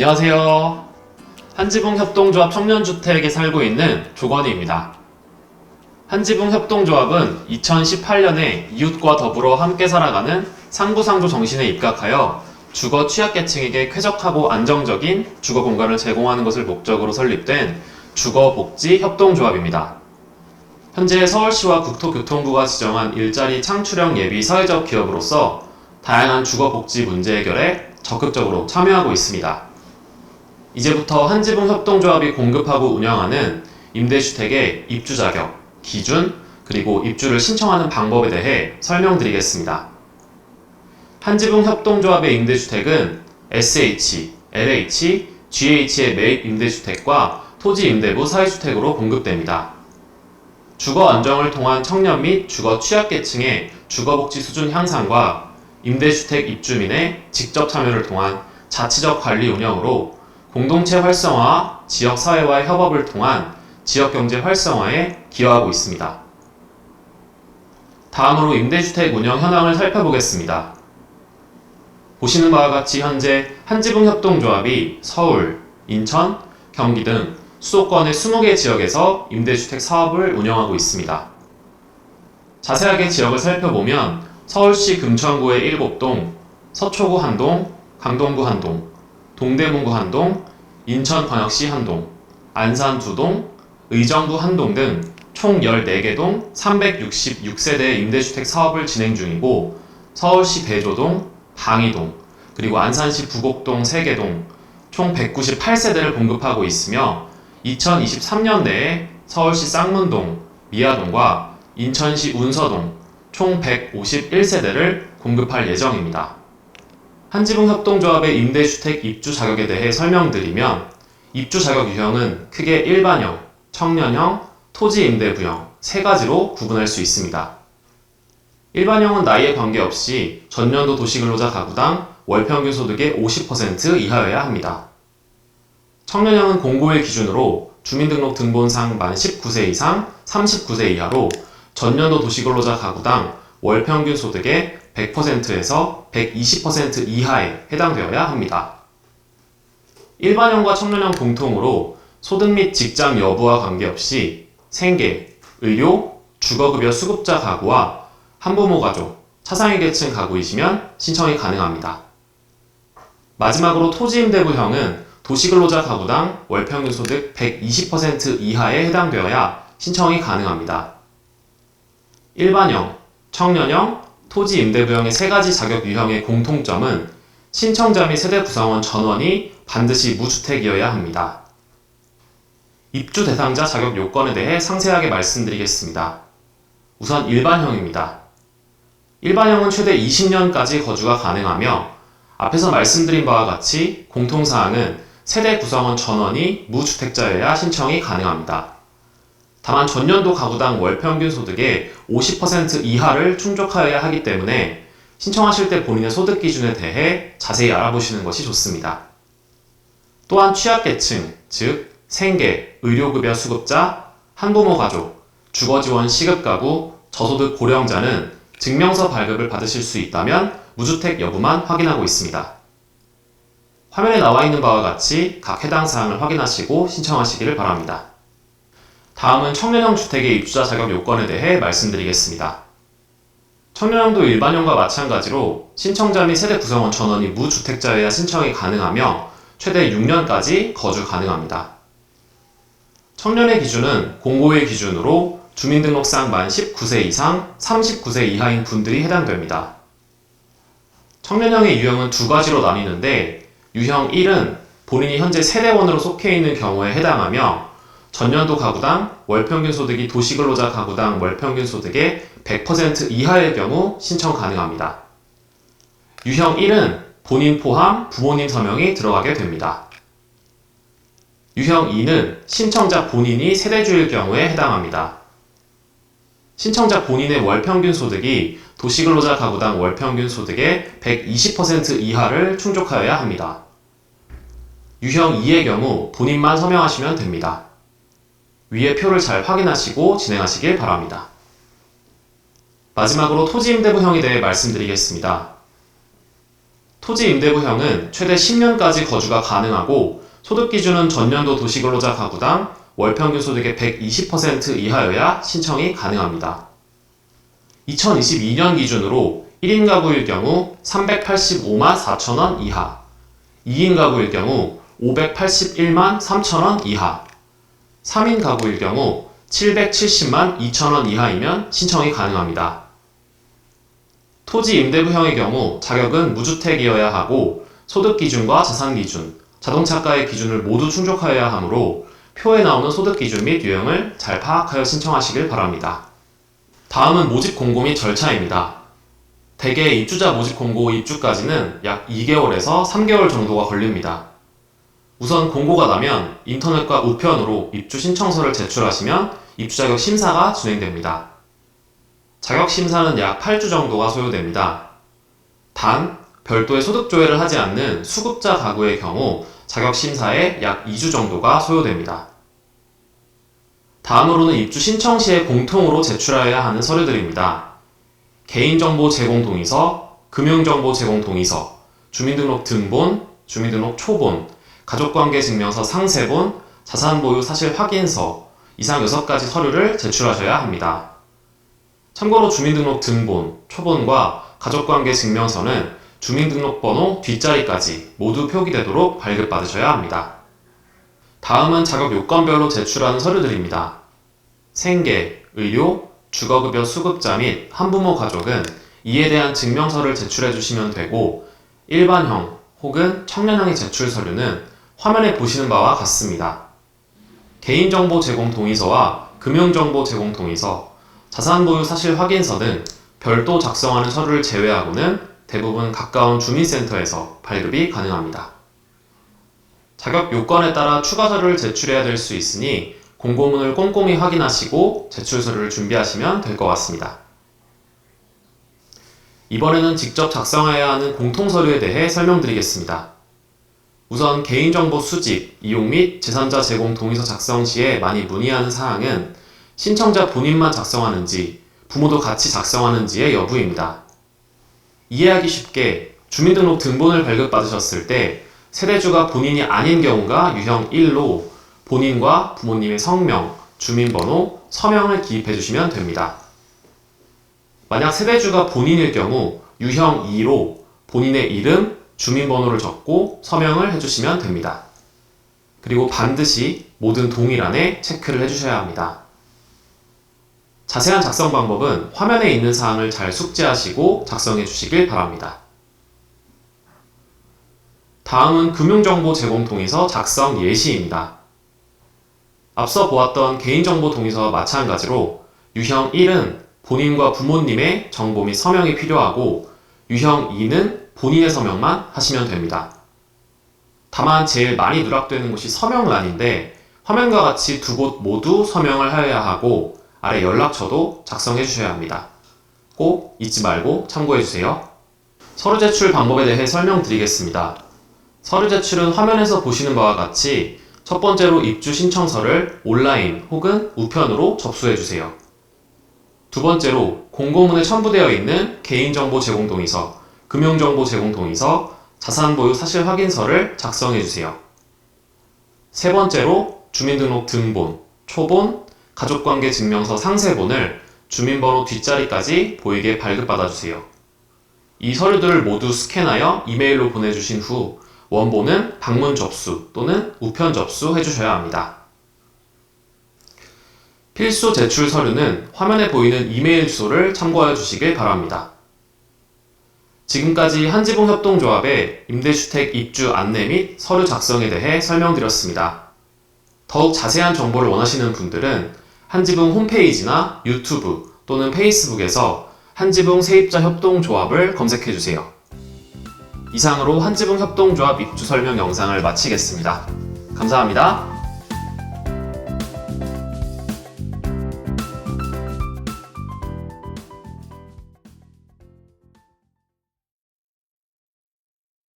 안녕하세요. 한지붕협동조합 청년주택에 살고 있는 조건희입니다. 한지붕협동조합은 2018년에 이웃과 더불어 함께 살아가는 상부상조 정신에 입각하여 주거 취약계층에게 쾌적하고 안정적인 주거 공간을 제공하는 것을 목적으로 설립된 주거복지협동조합입니다. 현재 서울시와 국토교통부가 지정한 일자리 창출형 예비 사회적 기업으로서 다양한 주거복지 문제 해결에 적극적으로 참여하고 있습니다. 이제부터 한지붕협동조합이 공급하고 운영하는 임대주택의 입주 자격, 기준, 그리고 입주를 신청하는 방법에 대해 설명드리겠습니다. 한지붕협동조합의 임대주택은 SH, LH, GH의 매입 임대주택과 토지 임대부 사회주택으로 공급됩니다. 주거 안정을 통한 청년 및 주거 취약계층의 주거복지 수준 향상과 임대주택 입주민의 직접 참여를 통한 자치적 관리 운영으로 공동체 활성화, 지역사회와의 협업을 통한 지역경제 활성화에 기여하고 있습니다. 다음으로 임대주택 운영 현황을 살펴보겠습니다. 보시는 바와 같이 현재 한지붕협동조합이 서울, 인천, 경기 등 수도권의 20개 지역에서 임대주택 사업을 운영하고 있습니다. 자세하게 지역을 살펴보면 서울시 금천구의 7동, 서초구 1동, 강동구 1동, 동대문구 1동, 인천광역시 1동, 안산 2동, 의정부 1동 등 총 14개 동 366세대의 임대주택 사업을 진행 중이고 서울시 대조동, 방이동, 그리고 안산시 부곡동 3개 동 총 198세대를 공급하고 있으며 2023년 내에 서울시 쌍문동, 미아동과 인천시 운서동 총 151세대를 공급할 예정입니다. 한지붕협동조합의 임대주택 입주 자격에 대해 설명드리면 입주 자격 유형은 크게 일반형, 청년형, 토지 임대부형 3가지로 구분할 수 있습니다. 일반형은 나이에 관계없이 전년도 도시근로자 가구당 월평균 소득의 50% 이하여야 합니다. 청년형은 공고일 기준으로 주민등록 등본상 만 19세 이상 39세 이하로 전년도 도시근로자 가구당 월평균 소득의 100%에서 120% 이하에 해당되어야 합니다. 일반형과 청년형 공통으로 소득 및 직장 여부와 관계없이 생계, 의료, 주거급여 수급자 가구와 한부모 가족, 차상위 계층 가구이시면 신청이 가능합니다. 마지막으로 토지임대부형은 도시근로자 가구당 월평균 소득 120% 이하에 해당되어야 신청이 가능합니다. 일반형, 청년형, 토지 임대부형의 3가지 자격 유형의 공통점은 신청자 및 세대 구성원 전원이 반드시 무주택이어야 합니다. 입주 대상자 자격 요건에 대해 상세하게 말씀드리겠습니다. 우선 일반형입니다. 일반형은 최대 20년까지 거주가 가능하며 앞에서 말씀드린 바와 같이 공통사항은 세대 구성원 전원이 무주택자여야 신청이 가능합니다. 다만 전년도 가구당 월평균 소득의 50% 이하를 충족하여야 하기 때문에 신청하실 때 본인의 소득 기준에 대해 자세히 알아보시는 것이 좋습니다. 또한 취약계층, 즉 생계, 의료급여 수급자, 한부모 가족, 주거지원 시급가구, 저소득 고령자는 증명서 발급을 받으실 수 있다면 무주택 여부만 확인하고 있습니다. 화면에 나와 있는 바와 같이 각 해당 사항을 확인하시고 신청하시기를 바랍니다. 다음은 청년형 주택의 입주자 자격 요건에 대해 말씀드리겠습니다. 청년형도 일반형과 마찬가지로 신청자 및 세대 구성원 전원이 무주택자여야 신청이 가능하며 최대 6년까지 거주 가능합니다. 청년의 기준은 공고일 기준으로 주민등록상 만 19세 이상 39세 이하인 분들이 해당됩니다. 청년형의 유형은 2가지로 나뉘는데 유형 1은 본인이 현재 세대원으로 속해 있는 경우에 해당하며 전년도 가구당 월평균 소득이 도시근로자 가구당 월평균 소득의 100% 이하일 경우 신청 가능합니다. 유형 1은 본인 포함 부모님 서명이 들어가게 됩니다. 유형 2는 신청자 본인이 세대주일 경우에 해당합니다. 신청자 본인의 월평균 소득이 도시근로자 가구당 월평균 소득의 120% 이하를 충족하여야 합니다. 유형 2의 경우 본인만 서명하시면 됩니다. 위의 표를 잘 확인하시고 진행하시길 바랍니다. 마지막으로 토지임대부형에 대해 말씀드리겠습니다. 토지 임대부형은 최대 10년까지 거주가 가능하고 소득 기준은 전년도 도시근로자 가구당 월평균 소득의 120% 이하여야 신청이 가능합니다. 2022년 기준으로 1인 가구일 경우 385만 4천원 이하, 2인 가구일 경우 581만 3천원 이하, 3인 가구일 경우 770만 2천원 이하이면 신청이 가능합니다. 토지 임대부형의 경우 자격은 무주택이어야 하고 소득 기준과 자산 기준, 자동차가의 기준을 모두 충족하여야 하므로 표에 나오는 소득 기준 및 유형을 잘 파악하여 신청하시길 바랍니다. 다음은 모집 공고 및 절차입니다. 대개 입주자 모집 공고 입주까지는 약 2개월에서 3개월 정도가 걸립니다. 우선 공고가 나면 인터넷과 우편으로 입주 신청서를 제출하시면 입주자격 심사가 진행됩니다. 자격 심사는 약 8주 정도가 소요됩니다. 단, 별도의 소득 조회를 하지 않는 수급자 가구의 경우 자격 심사에 약 2주 정도가 소요됩니다. 다음으로는 입주 신청 시에 공통으로 제출하여야 하는 서류들입니다. 개인정보 제공 동의서, 금융정보 제공 동의서, 주민등록 등본, 주민등록 초본, 가족관계 증명서 상세본, 자산보유 사실 확인서, 이상 6가지 서류를 제출하셔야 합니다. 참고로 주민등록 등본, 초본과 가족관계 증명서는 주민등록번호 뒷자리까지 모두 표기되도록 발급받으셔야 합니다. 다음은 자격 요건별로 제출하는 서류들입니다. 생계, 의료, 주거급여 수급자 및 한부모 가족은 이에 대한 증명서를 제출해 주시면 되고 일반형 혹은 청년형의 제출 서류는 화면에 보시는 바와 같습니다. 개인정보 제공 동의서와 금융정보 제공 동의서, 자산보유 사실 확인서 등 별도 작성하는 서류를 제외하고는 대부분 가까운 주민센터에서 발급이 가능합니다. 자격 요건에 따라 추가 서류를 제출해야 될 수 있으니 공고문을 꼼꼼히 확인하시고 제출 서류를 준비하시면 될 것 같습니다. 이번에는 직접 작성해야 하는 공통서류에 대해 설명드리겠습니다. 우선 개인정보 수집, 이용 및 제3자 제공 동의서 작성 시에 많이 문의하는 사항은 신청자 본인만 작성하는지, 부모도 같이 작성하는지의 여부입니다. 이해하기 쉽게 주민등록 등본을 발급받으셨을 때 세대주가 본인이 아닌 경우가 유형 1로 본인과 부모님의 성명, 주민번호, 서명을 기입해 주시면 됩니다. 만약 세대주가 본인일 경우 유형 2로 본인의 이름, 주민번호를 적고 서명을 해주시면 됩니다. 그리고 반드시 모든 동일안에 체크를 해주셔야 합니다. 자세한 작성 방법은 화면에 있는 사항을 잘 숙지하시고 작성해 주시길 바랍니다. 다음은 금융정보 제공 동의서 작성 예시입니다. 앞서 보았던 개인정보 동의서와 마찬가지로 유형 1은 본인과 부모님의 정보 및 서명이 필요하고 유형 2는 본인의 서명만 하시면 됩니다. 다만 제일 많이 누락되는 곳이 서명란인데 화면과 같이 두 곳 모두 서명을 하여야 하고 아래 연락처도 작성해 주셔야 합니다. 꼭 잊지 말고 참고해 주세요. 서류 제출 방법에 대해 설명드리겠습니다. 서류 제출은 화면에서 보시는 바와 같이 첫 번째로 입주 신청서를 온라인 혹은 우편으로 접수해 주세요. 두 번째로 공고문에 첨부되어 있는 개인정보 제공 동의서, 금융정보 제공 동의서, 자산보유 사실 확인서를 작성해 주세요. 세 번째로 주민등록 등본, 초본, 가족관계 증명서 상세본을 주민번호 뒷자리까지 보이게 발급받아 주세요. 이 서류들을 모두 스캔하여 이메일로 보내주신 후 원본은 방문 접수 또는 우편 접수 해주셔야 합니다. 필수 제출 서류는 화면에 보이는 이메일 주소를 참고하여 주시길 바랍니다. 지금까지 한지붕협동조합의 임대주택 입주 안내 및 서류 작성에 대해 설명드렸습니다. 더욱 자세한 정보를 원하시는 분들은 한지붕 홈페이지나 유튜브 또는 페이스북에서 한지붕 세입자 협동조합을 검색해주세요. 이상으로 한지붕 협동조합 입주 설명 영상을 마치겠습니다. 감사합니다.